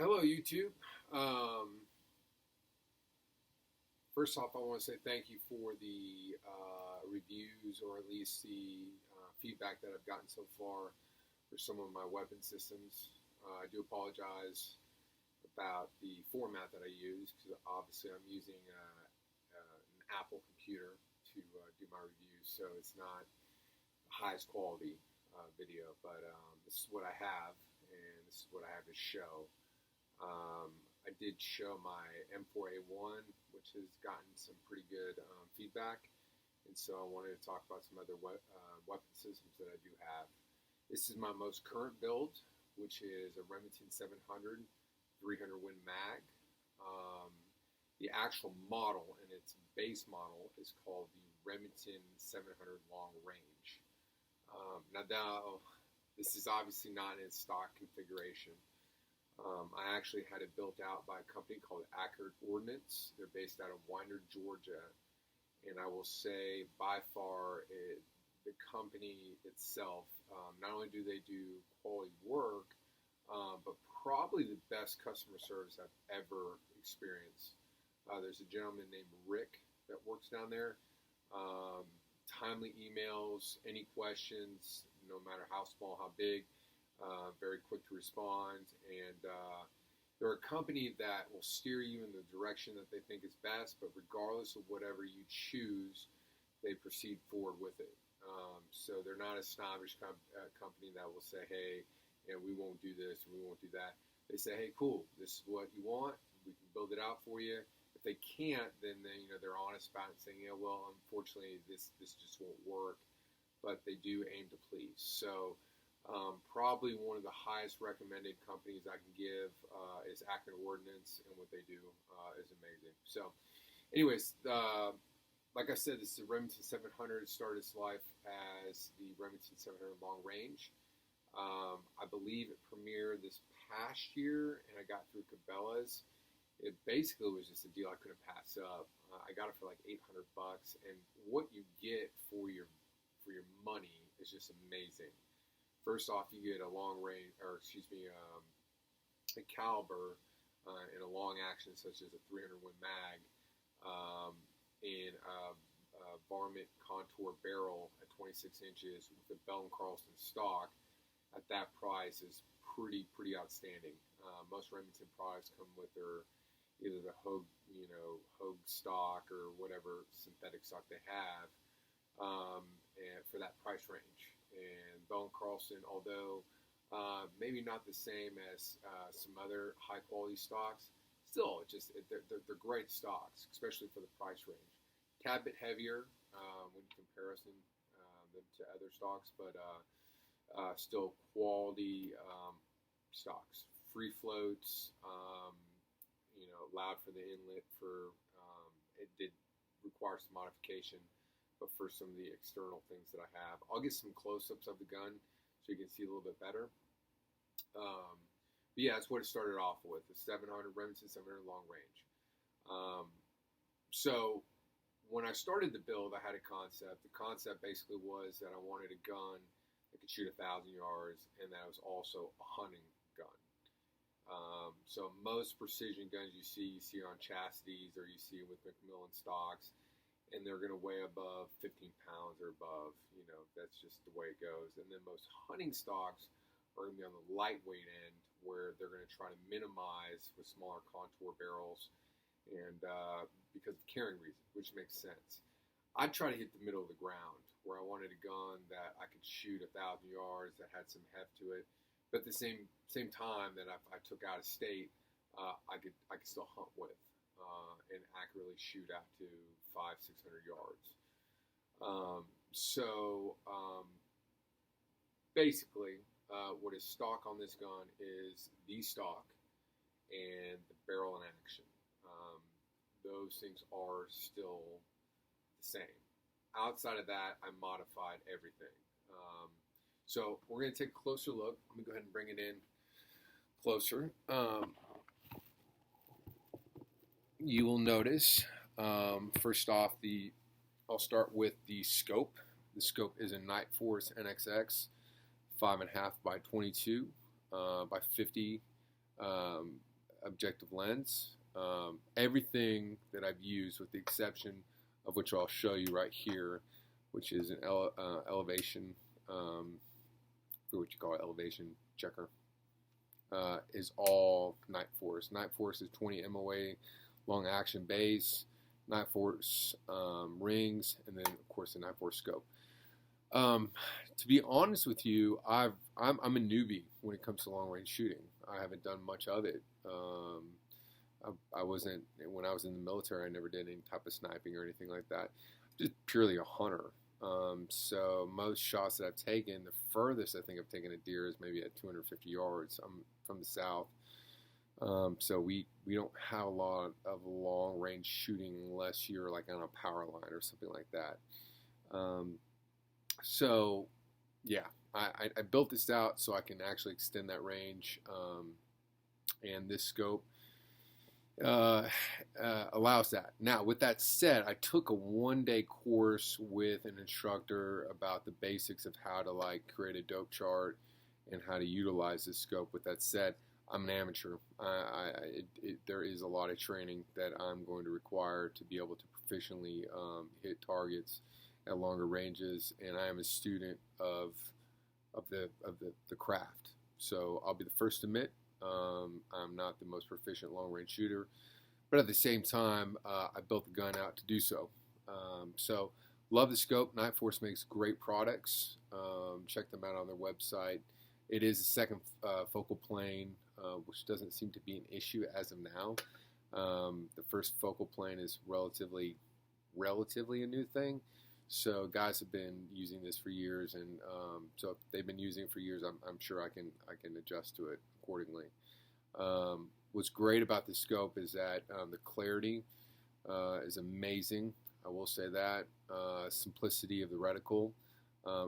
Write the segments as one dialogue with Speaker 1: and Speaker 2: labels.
Speaker 1: Hello, YouTube. First off, I want to say thank you for the reviews, or at least the feedback that I've gotten so far for some of my weapon systems. I do apologize about the format that I use, because obviously I'm using an Apple computer to do my reviews, so it's not the highest quality video, but this is what I have, and this is what I have to show. I did show my M4A1, which has gotten some pretty good feedback, and so I wanted to talk about some other weapon systems that I do have. This is my most current build, which is a Remington 700 300 Win Mag. The actual model and its base model is called the Remington 700 Long Range. Now, this is obviously not in stock configuration. I actually had it built out by a company called Badger Ordnance. They're based out of Winder, Georgia. And I will say, by far, the company itself, not only do they do quality work, but probably the best customer service I've ever experienced. There's a gentleman named Rick that works down there. Timely emails, any questions, no matter how small, how big. Very quick to respond, and they're a company that will steer you in the direction that they think is best, but regardless of whatever you choose, they proceed forward with it. So they're not a snobbish company that will say, hey, we won't do this, we won't do that. They say, hey, cool, this is what you want, we can build it out for you. If they can't, then they're honest about it, saying, yeah, well, unfortunately, this just won't work, but they do aim to please. So probably one of the highest recommended companies I can give is Badger Ordnance, and what they do is amazing. So, anyways, like I said, this is the Remington 700. It started its life as the Remington 700 Long Range. I believe it premiered this past year, and I got through Cabela's. It basically was just a deal I couldn't pass up. I got it for like $800, and what you get for your money is just amazing. First off, you get a a caliber in a long action, such as a 300 Win Mag, and a varmint contour barrel at 26 inches with a Bell & Carlson stock. At that price is pretty outstanding. Most Remington products come with either the Hogue stock or whatever synthetic stock they have, and for that price range. And Bell & Carlson, although maybe not the same as some other high-quality stocks, still, they're great stocks, especially for the price range. Tad bit heavier when you compare them to other stocks, but still quality stocks. Free floats, allowed for the inlet it did require some modification, but for some of the external things that I have. I'll get some close-ups of the gun so you can see a little bit better. But yeah, that's what it started off with, the Remington 700 Long Range. So when I started the build, I had a concept. The concept basically was that I wanted a gun that could shoot 1,000 yards, and that was also a hunting gun. So most precision guns you see on chassities, or you see with Macmillan stocks, and they're going to weigh above 15 pounds or above. That's just the way it goes. And then most hunting stocks are going to be on the lightweight end, where they're going to try to minimize with smaller contour barrels, and because of carrying reasons, which makes sense. I'd try to hit the middle of the ground, where I wanted a gun that I could shoot 1,000 yards, that had some heft to it, but at the same time that if I took out of state, I could still hunt with and accurately shoot out to 500-600 yards. Basically, what is stock on this gun is the stock and the barrel in action. Those things are still the same. Outside of that, I modified everything. So we're going to take a closer look. Let me go ahead and bring it in closer. You will notice, first off, I'll start with the scope. The scope is a Nightforce NXX 5.5 by 22 by 50 objective lens. Everything that I've used, with the exception of which I'll show you right here, which is an elevation, for what you call elevation checker, is all Nightforce. Nightforce is 20 MOA long action base, Nightforce rings, and then of course the Nightforce scope. To be honest with you, I'm a newbie when it comes to long range shooting. I haven't done much of it. I wasn't, when I was in the military, I never did any type of sniping or anything like that. Just purely a hunter. So most shots that I've taken, the furthest I think I've taken a deer is maybe at 250 yards. I'm from the South. So we don't have a lot of long range shooting unless you're like on a power line or something like that. So yeah, I built this out so I can actually extend that range. And this scope allows that. Now, with that said, I took a one-day course with an instructor about the basics of how to like create a dope chart and how to utilize this scope. With that said, I'm an amateur. There is a lot of training that I'm going to require to be able to proficiently hit targets at longer ranges, and I am a student of the craft. So I'll be the first to admit I'm not the most proficient long-range shooter, but at the same time, I built the gun out to do so. So love the scope. Nightforce makes great products. Check them out on their website. It is a second focal plane, which doesn't seem to be an issue as of now. The first focal plane is relatively a new thing. So guys have been using this for years, and so if they've been using it for years, I'm sure I can adjust to it accordingly. What's great about the scope is that the clarity is amazing. I will say that. Simplicity of the reticle.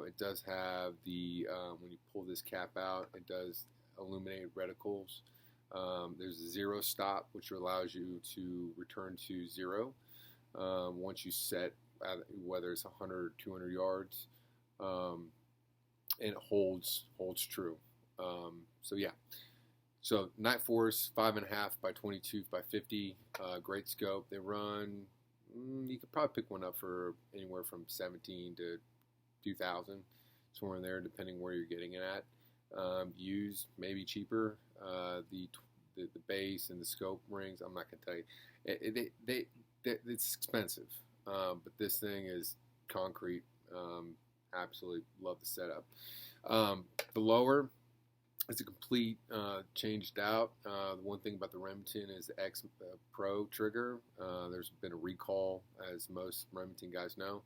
Speaker 1: It does have the, when you pull this cap out, it does illuminate reticles. There's a zero stop, which allows you to return to zero once you set, whether it's 100 or 200 yards, and it holds true. So yeah. So Nightforce 5.5 by 22 by 50, great scope. They run, you could probably pick one up for anywhere from 17 to 2,000, somewhere in there, depending where you're getting it at. Used, maybe cheaper. The base and the scope rings, I'm not gonna tell you. It's expensive, but this thing is concrete. Absolutely love the setup. The lower, it's a complete changed out. The one thing about the Remington is the X Pro trigger. There's been a recall, as most Remington guys know.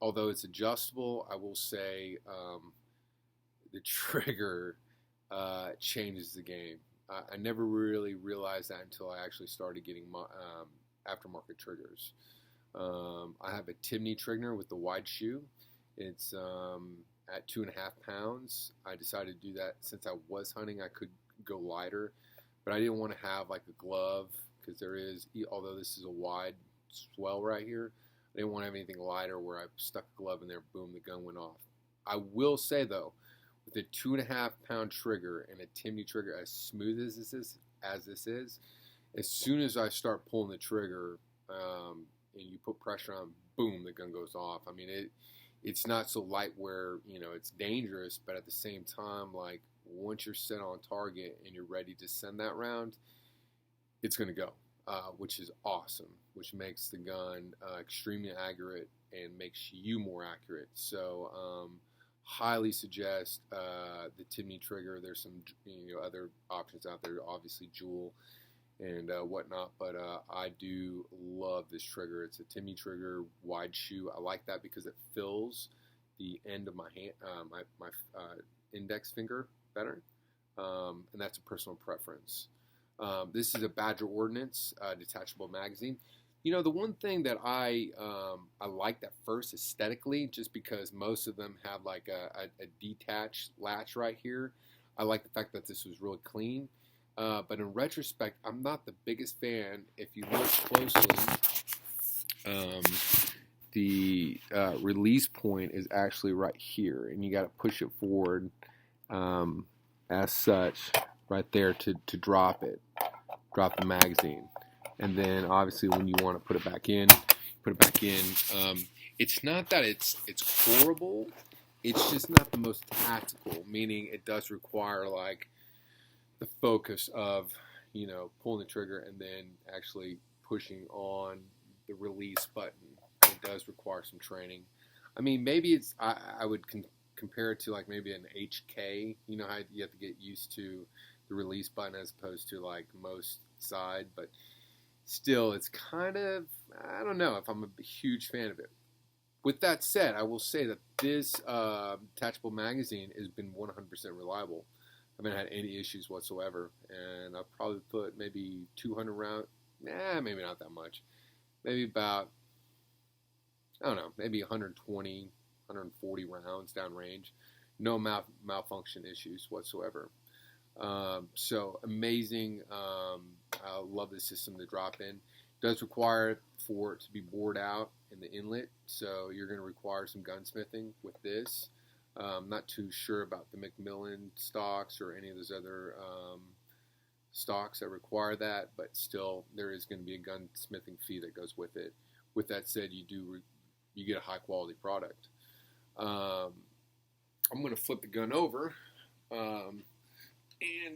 Speaker 1: Although it's adjustable, I will say the trigger changes the game. I never really realized that until I actually started getting aftermarket triggers. I have a Timney trigger with the wide shoe. It's at 2.5 pounds. I decided to do that since I was hunting. I could go lighter, but I didn't want to have like a glove, because there is, although this is a wide swell right here, I didn't want to have anything lighter where I stuck a glove in there, boom, the gun went off. I will say though, with a 2.5 pound trigger and a Timney trigger, as smooth as this is, as soon as I start pulling the trigger and you put pressure on, boom, the gun goes off. I mean, it's not so light where, you know, it's dangerous, but at the same time, like, once you're set on target and you're ready to send that round, it's going to go, which is awesome, which makes the gun extremely accurate and makes you more accurate. So highly suggest the Timney trigger. There's some other options out there, obviously Jewel and whatnot, but I do love this trigger. It's a Timney trigger, wide shoe. I like that because it fills the end of my hand, my index finger better, and that's a personal preference. This is a Badger Ordnance detachable magazine. You know, the one thing that I liked at first aesthetically, just because most of them have like a detached latch right here, I like the fact that this was really clean. But in retrospect, I'm not the biggest fan. If you look closely, the release point is actually right here, and you got to push it forward as such. right there to drop the magazine. And then obviously when you want to put it back in. It's not that it's horrible. It's just not the most tactical, meaning it does require like the focus of, pulling the trigger and then actually pushing on the release button. It does require some training. I mean, maybe I would compare it to like maybe an HK. You know how you have to get used to the release button as opposed to like most side, but still, it's kind of, I don't know if I'm a huge fan of it. With that said, I will say that this detachable magazine has been 100% reliable. I haven't had any issues whatsoever, and I've probably put maybe 200 rounds, maybe not that much, maybe about, I don't know, maybe 120, 140 rounds downrange. No malfunction issues whatsoever. So amazing. I love this system to drop in. It does require for it to be bored out in the inlet, so you're going to require some gunsmithing with this. I'm not too sure about the Macmillan stocks or any of those other stocks that require that, but still there is going to be a gunsmithing fee that goes with it. With that said, you get a high quality product. I'm going to flip the gun over and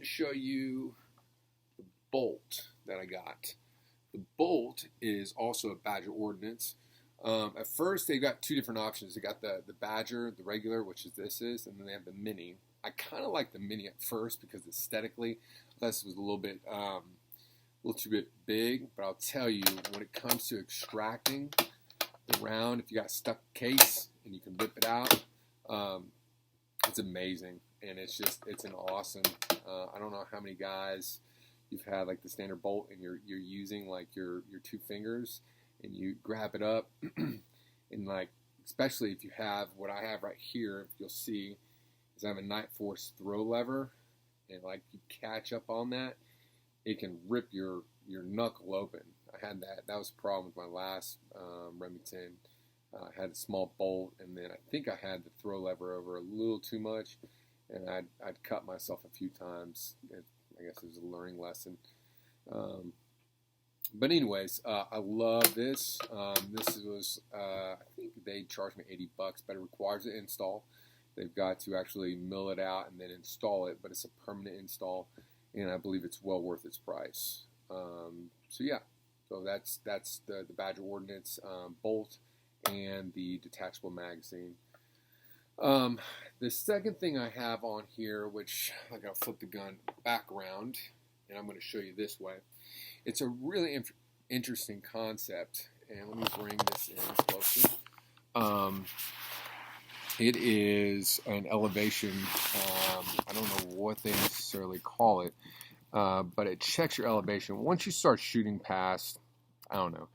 Speaker 1: show you the bolt that I got. The bolt is also a Badger Ordnance. At first, they got two different options. They got the Badger, the regular, which is and then they have the Mini. I kind of like the Mini at first because aesthetically, this was a little too bit big. But I'll tell you, when it comes to extracting the round, if you got a stuck case and you can rip it out, it's amazing. And it's an awesome. I don't know how many guys you've had like the standard bolt and you're using like your two fingers and you grab it up and like, especially if you have what I have right here, you'll see is I have a Nightforce throw lever, and like you catch up on that, it can rip your knuckle open. I had that was a problem with my last Remington. I had a small bolt, and then I think I had the throw lever over a little too much, and I'd cut myself a few times. I guess it was a learning lesson. But anyways, I love this. This was, I think they charged me $80, but it requires an install. They've got to actually mill it out and then install it, but it's a permanent install, and I believe it's well worth its price. So yeah, so that's the Badger Ordnance bolt and the detachable magazine. The second thing I have on here, which I gotta flip the gun back around, and I'm going to show you this way. It's a really interesting concept, and let me bring this in closer. It is an elevation. I don't know what they necessarily call it, but it checks your elevation. Once you start shooting past, I don't know,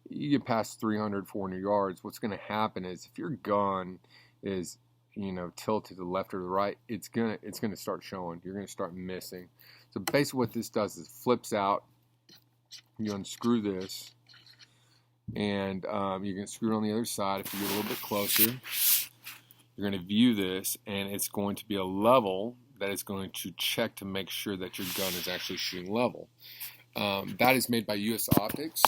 Speaker 1: you get past 300, 400 yards, what's going to happen is if your gun is tilted to the left or the right, it's gonna start showing. You're gonna start missing. So basically what this does is flips out. You unscrew this, and you can screw it on the other side. If you get a little bit closer, you're going to view this, and it's going to be a level that is going to check to make sure that your gun is actually shooting level. That is made by US Optics.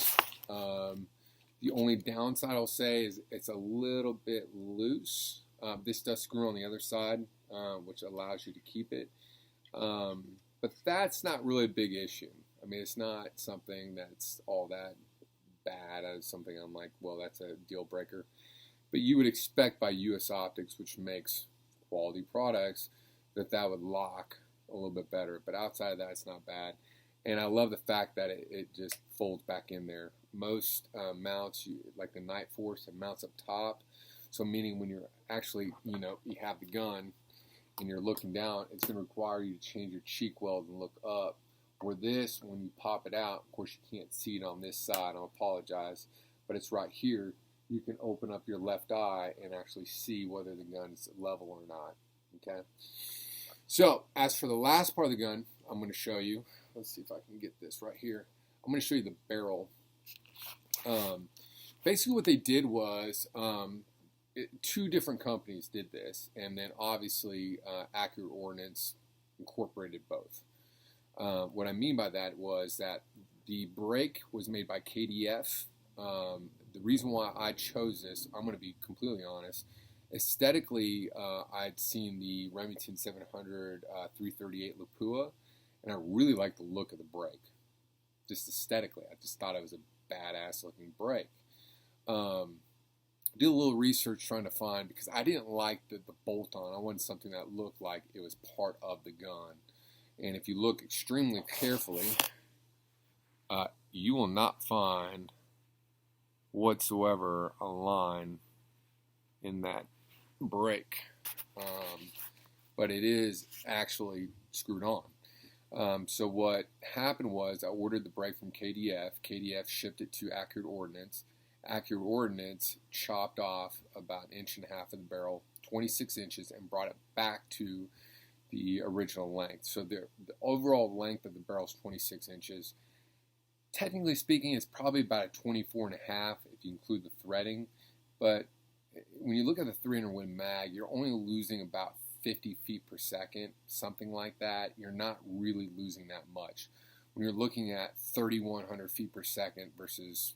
Speaker 1: The only downside I'll say is it's a little bit loose. This does screw on the other side, which allows you to keep it. But that's not really a big issue. I mean, it's not something that's all that bad as something I'm like, well, that's a deal breaker. But you would expect by US Optics, which makes quality products, that would lock a little bit better. But outside of that, it's not bad. And I love the fact that it just folds back in there. Most mounts, like the Nightforce, it mounts up top. So meaning when you're actually, you have the gun and you're looking down, it's going to require you to change your cheek weld and look up. Where this, when you pop it out, of course you can't see it on this side, I apologize, but it's right here. You can open up your left eye and actually see whether the gun's level or not, okay? So, as for the last part of the gun, I'm going to show you, let's see if I can get this right here. I'm going to show you the barrel. Basically what they did was, two different companies did this, and then obviously Accurate Ordnance incorporated both. What I mean by that was that the brake was made by KDF. The reason why I chose this, I'm going to be completely honest. Aesthetically, I'd seen the Remington 700 338 Lapua, and I really liked the look of the brake. Just aesthetically, I just thought it was a badass looking brake. Did a little research trying to find, because I didn't like the bolt-on. I wanted something that looked like it was part of the gun. And if you look extremely carefully, you will not find whatsoever a line in that brake. But it is actually screwed on. So what happened was I ordered the brake from KDF. KDF shipped it to Badger Ordnance. Badger Ordnance chopped off about 1.5 inches of the barrel, 26 inches, and brought it back to the original length. So the overall length of the barrel is 26 inches. Technically speaking, it's probably about a 24.5 if you include the threading. But when you look at the 300 Win mag, you're only losing about 50 feet per second, something like that. You're not really losing that much. When you're looking at 3,100 feet per second versus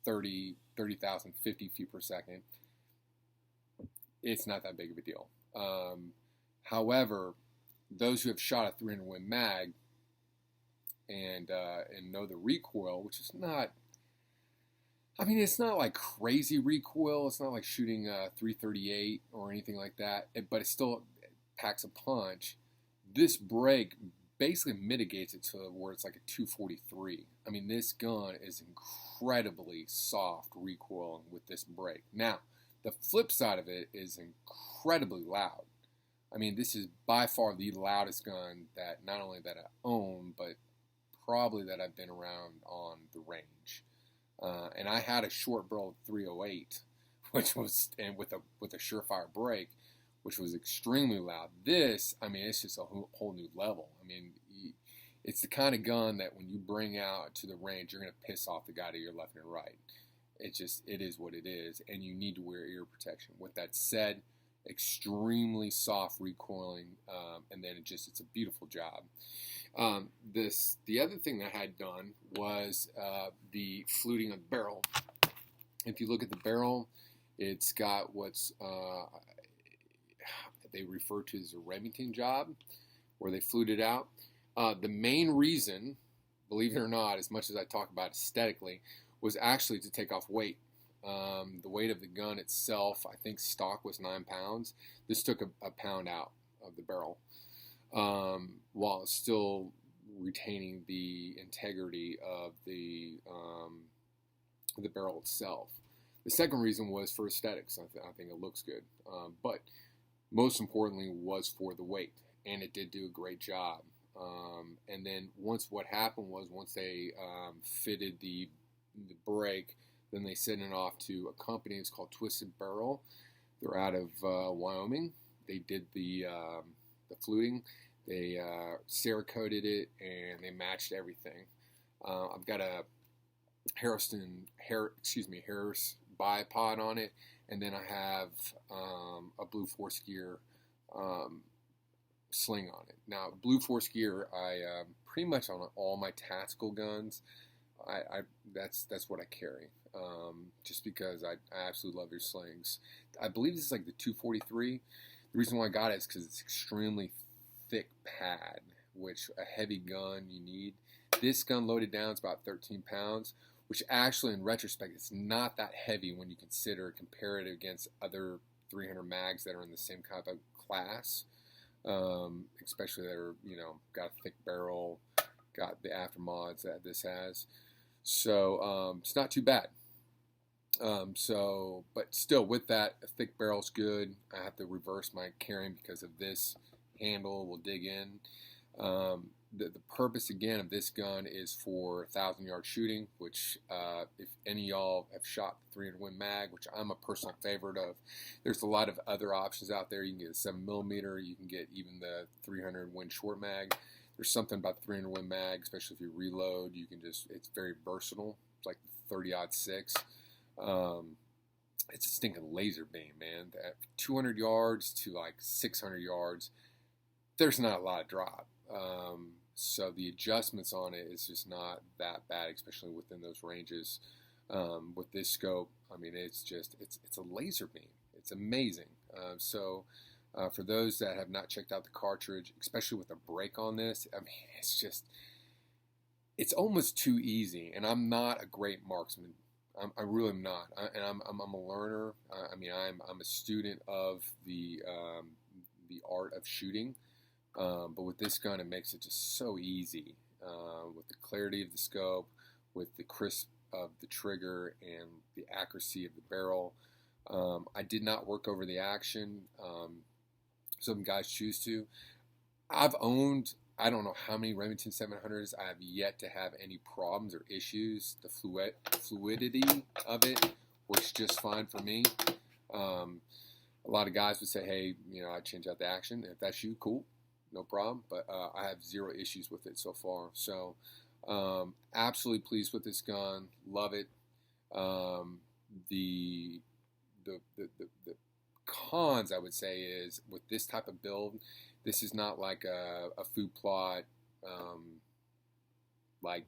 Speaker 1: 30,050 feet per second, it's not that big of a deal. However, those who have shot a 300 Win mag and know the recoil, which is not, I mean, it's not like crazy recoil. It's not like shooting a 338 or anything like that, but it still packs a punch. This brake basically mitigates it to where it's like a 243. I mean, this gun is incredibly soft recoiling with this brake. Now, the flip side of it is incredibly loud. I mean, this is by far the loudest gun that not only that I own, but probably that I've been around on the range. And I had a short barrel 308, which was, and with a surefire brake, which was extremely loud. This, I mean, it's just a whole new level. I mean, it's the kind of gun that when you bring out to the range, you're going to piss off the guy to your left and right. It is what it is, and you need to wear ear protection. With that said, extremely soft recoiling, and then it's a beautiful job. The other thing that I had done was the fluting of the barrel. If you look at the barrel, it's got what's they refer to as a Remington job, where they fluted out. The main reason, believe it or not, as much as I talk about aesthetically, was actually to take off weight. The weight of the gun itself, I think stock was 9 pounds. This took a pound out of the barrel, while still retaining the integrity of the barrel itself. The second reason was for aesthetics. I think it looks good, but most importantly was for the weight, and it did do a great job. And then once they fitted the brake, then they sent it off to a company. It's called Twisted Barrel. They're out of Wyoming. They did the fluting. They Cerakoted it, and they matched everything. I've got a Harris bipod on it, and then I have a Blue Force gear sling on it. Now, Blue Force gear, I pretty much on all my tactical guns, that's what I carry. Just because I absolutely love their slings. I believe this is like the 243. The reason why I got it is because it's extremely thick pad, which a heavy gun you need. This gun loaded down is about 13 pounds, which actually in retrospect it's not that heavy when you compare it against other 300 mags that are in the same kind of class, especially that are, got a thick barrel, got the aftermods that this has. So it's not too bad. But still, with that, a thick barrel's good. I have to reverse my carrying because of this handle will dig in. The purpose again of this gun is for 1,000-yard shooting, which if any of y'all have shot the 300 Win mag, which I'm a personal favorite of, there's a lot of other options out there. You can get a 7mm, you can get even the 300 Win short mag. There's something about the 300 Win mag, especially if you reload, it's very versatile. It's like the 30-06. It's a stinking laser beam, man. At 200 yards to like 600 yards, there's not a lot of drop. So the adjustments on it is just not that bad, especially within those ranges. With this scope, I mean, it's a laser beam. It's amazing. For those that have not checked out the cartridge, especially with a break on this, I mean, it's almost too easy. And I'm not a great marksman. I really am not. I'm a learner. I mean, I'm a student of the art of shooting. But with this gun, it makes it just so easy. With the clarity of the scope, with the crisp of the trigger, and the accuracy of the barrel. I did not work over the action. Some guys choose to. I've owned, I don't know how many Remington 700s. I have yet to have any problems or issues. The fluidity of it works just fine for me. A lot of guys would say, hey, I change out the action. If that's you, cool, no problem. But I have zero issues with it so far. So absolutely pleased with this gun. Love it. The cons, I would say, is with this type of build, this is not like a food plot, like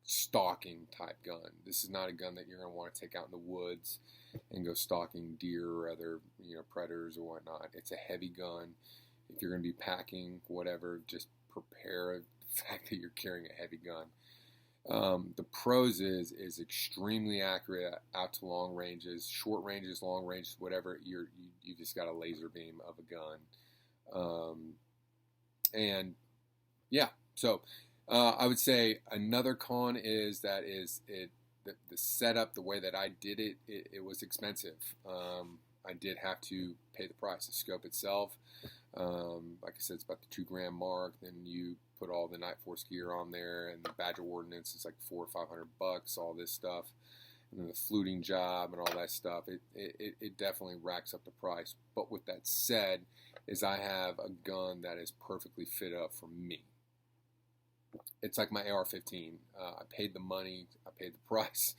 Speaker 1: stalking type gun. This is not a gun that you're going to want to take out in the woods and go stalking deer or other predators or whatnot. It's a heavy gun. If you're going to be packing whatever, just prepare the fact that you're carrying a heavy gun. The pros is extremely accurate out to long ranges, short ranges, long ranges, whatever. You just got a laser beam of a gun, and yeah. So I would say another con is that the setup, the way that I did it, it was expensive. I did have to pay the price. The scope itself, like I said, it's about the $2,000 mark. Then you put all the Nightforce gear on there, and the Badger Ordnance is like $400 or $500. All this stuff, and then the fluting job and all that stuff. It definitely racks up the price. But with that said, is I have a gun that is perfectly fit up for me. It's like my AR-15. I paid the money, I paid the price,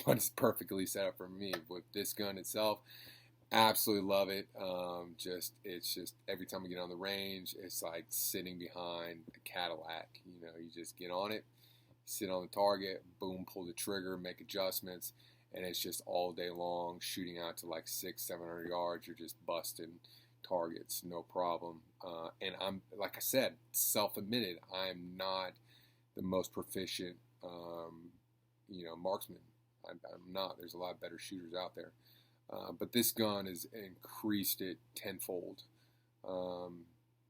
Speaker 1: but it's perfectly set up for me. With this gun itself, absolutely love it. It's just every time we get on the range, it's like sitting behind a Cadillac. You just get on it, sit on the target, boom, pull the trigger, make adjustments, and it's just all day long shooting out to like 600-700 yards. You're just busting targets, no problem. And I'm, like I said, self-admitted, I am not the most proficient, marksman. I'm not. There's a lot better shooters out there. But this gun has increased it tenfold.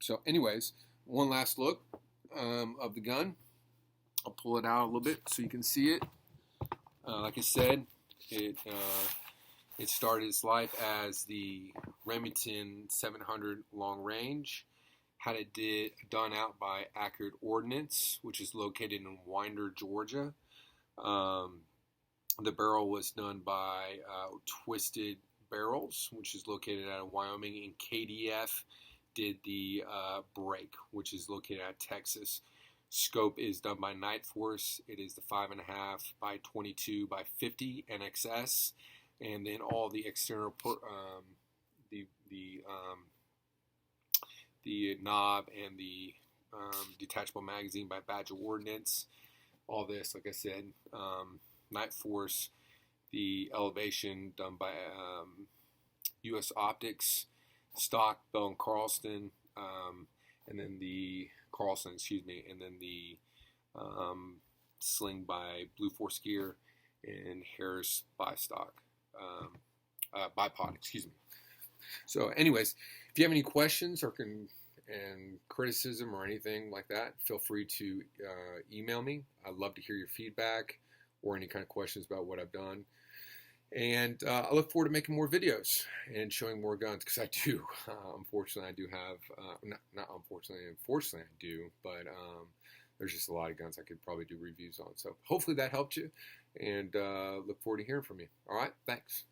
Speaker 1: So anyways, one last look of the gun. I'll pull it out a little bit so you can see it. Like I said, it started its life as the Remington 700 long range. Had it done out by Badger Ordnance, which is located in Winder, Georgia. The barrel was done by Twisted Barrels, which is located out of Wyoming, and KDF did the break, which is located out of Texas. Scope is done by Nightforce. It is the 5.5 by 22 by 50 NXS, and then all the external the knob and the detachable magazine by Badger Ordnance. All this, like I said, Nightforce, the elevation done by U.S. Optics, stock Bell & Carlson, and then the and then the sling by Blue Force Gear, and Harris bipod, excuse me. So anyways, if you have any questions or and criticism or anything like that, feel free to email me. I'd love to hear your feedback or any kind of questions about what I've done. And I look forward to making more videos and showing more guns, because I do. Unfortunately, I do have, not unfortunately, I do, but there's just a lot of guns I could probably do reviews on. So hopefully that helped you, and look forward to hearing from you. All right, thanks.